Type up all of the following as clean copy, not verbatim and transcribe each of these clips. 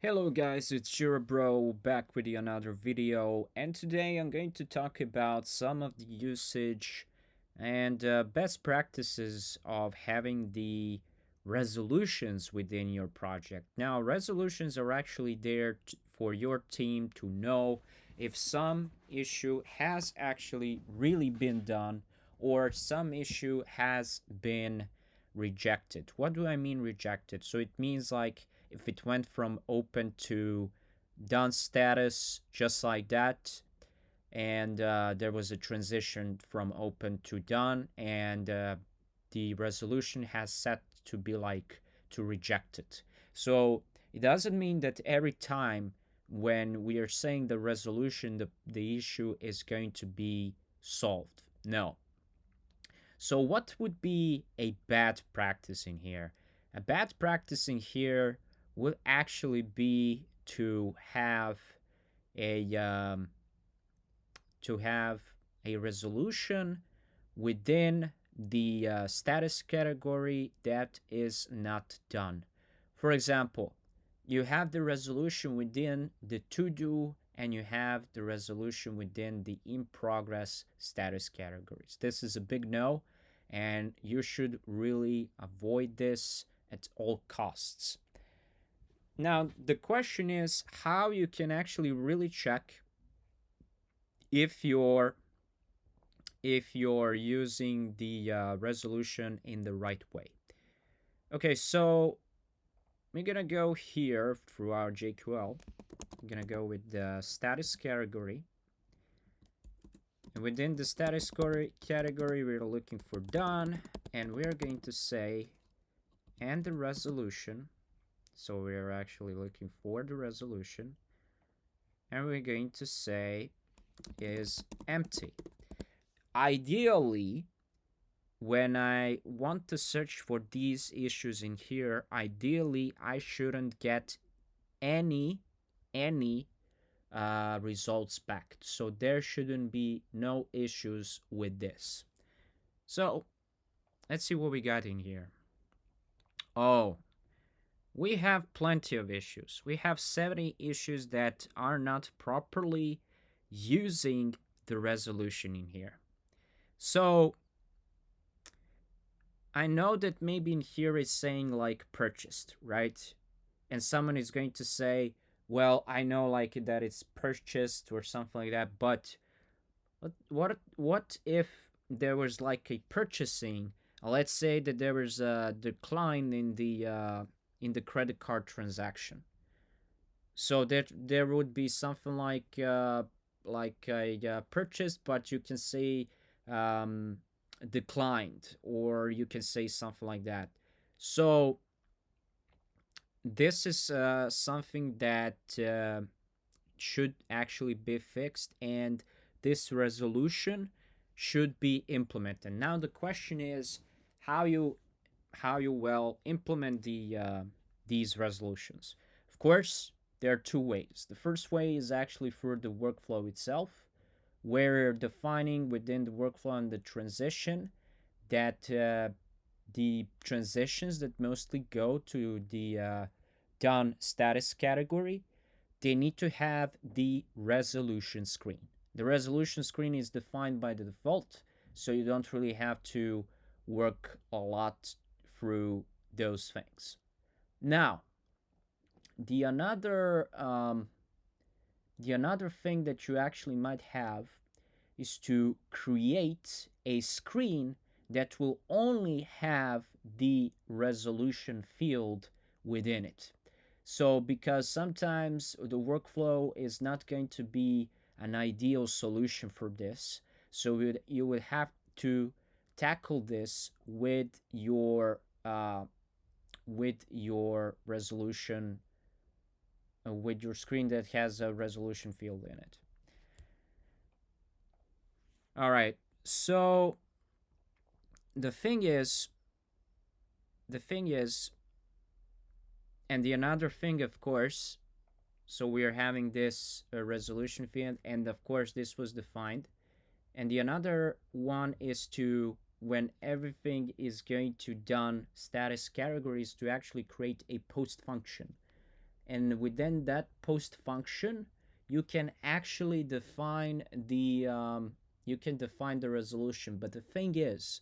Hello guys, it's Jira Bro back with another video, and today I'm going to talk about some of the usage and best practices of having the resolutions within your project. Now, resolutions are actually there for your team to know if some issue has actually really been done or some issue has been rejected. What do I mean rejected? So it means like if it went from open to done status just like that, and there was a transition from open to done, and the resolution has set to be like to reject it. So it doesn't mean that every time when we are saying the resolution, the issue is going to be solved. No. So, what would be a bad practice in here? A bad practice in here would actually be a um, to have a resolution within the status category that is not done. For example, you have the resolution within the to do and you have the resolution within the in progress status categories. This is a big no, and you should really avoid this at all costs. Now, the question is how you can actually really check if you're using the resolution in the right way. Okay, so we're gonna go here through our JQL. I'm gonna go with the status category. And within the status category, we're looking for done, and we're going to say, and the resolution. So we're actually looking for the resolution, and we're going to say is empty. Ideally, when I want to search for these issues in here, ideally I shouldn't get any any results back. So there shouldn't be no issues with this. So let's see what we got in here. Oh, we have plenty of issues. We have 70 issues that are not properly using the resolution in here. So I know that maybe in here it's saying like purchased, right? And someone is going to say, well, I know like that it's purchased or something like that, but what if there was like a purchasing? Let's say that there was a decline in the credit card transaction. So that there would be something like a purchase, but you can say um, declined, or you can say something like that. So this is something that should actually be fixed, and this resolution should be implemented. Now the question is how you well implement these resolutions. Of course, there are two ways. The first way is actually through the workflow itself, where defining within the workflow and the transition that the transitions that mostly go to the done status category, they need to have the resolution screen. The resolution screen is defined by the default, so you don't really have to work a lot through those things. Now, the another thing that you actually might have is to create a screen that will only have the resolution field within it. So, because sometimes the workflow is not going to be an ideal solution for this, so you would have to tackle this with your resolution, with your screen that has a resolution field in it. All right. So the thing is, the thing is, and the another thing, of course, so we are having this resolution field, and of course this was defined. And the another one is to, when everything is going to done status categories, to actually create a post function. and within that post function, you can actually define the resolution. But the thing is,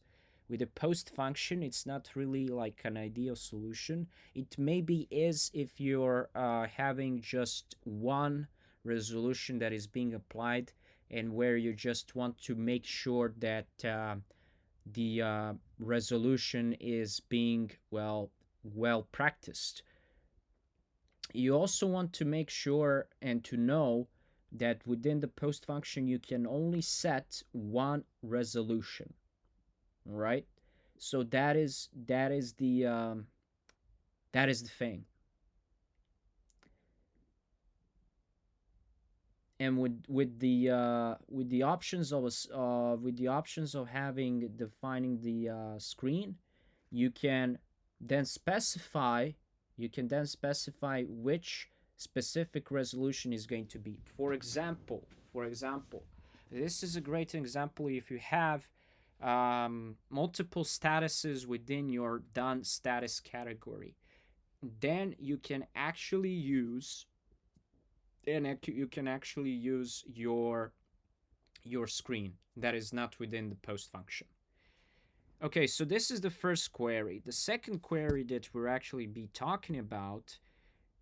with a post function, it's not really like an ideal solution. It maybe is if you're having just one resolution that is being applied, and where you just want to make sure that the resolution is being well practiced. You also want to make sure and to know that within the post function you can only set one resolution, right? So that is the thing. And with the options of having defining the screen, you can then specify which specific resolution is going to be. For example, this is a great example. If you have multiple statuses within your done status category, then you can actually use your screen that is not within the post function. Okay, so this is the first query. The second query that we're actually be talking about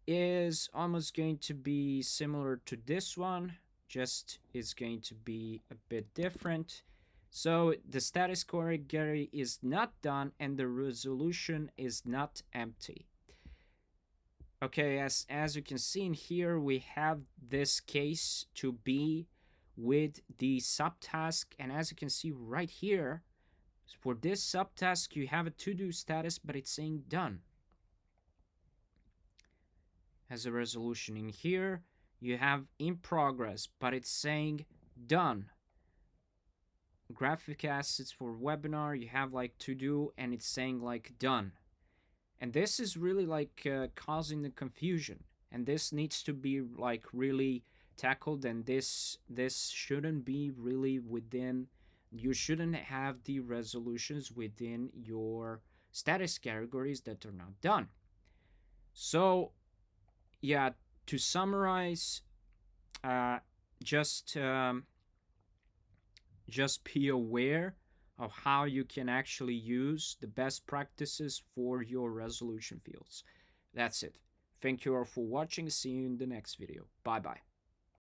is almost going to be similar to this one, just is going to be a bit different. So the status query is not done and the resolution is not empty. Okay, as you can see in here, we have this case to be with the subtask, and as you can see right here, for this subtask you have a to-do status, but it's saying done. As a resolution in here, you have in progress, but it's saying done. Graphic assets for webinar, you have like to do, and it's saying like done. And this is really like causing the confusion, and this needs to be like really tackled, and this shouldn't be really within, you shouldn't have the resolutions within your status categories that are not done. So yeah, to summarize, uh, just be aware of how you can actually use the best practices for your resolution fields. That's it. Thank you all for watching. See you in the next video. Bye bye.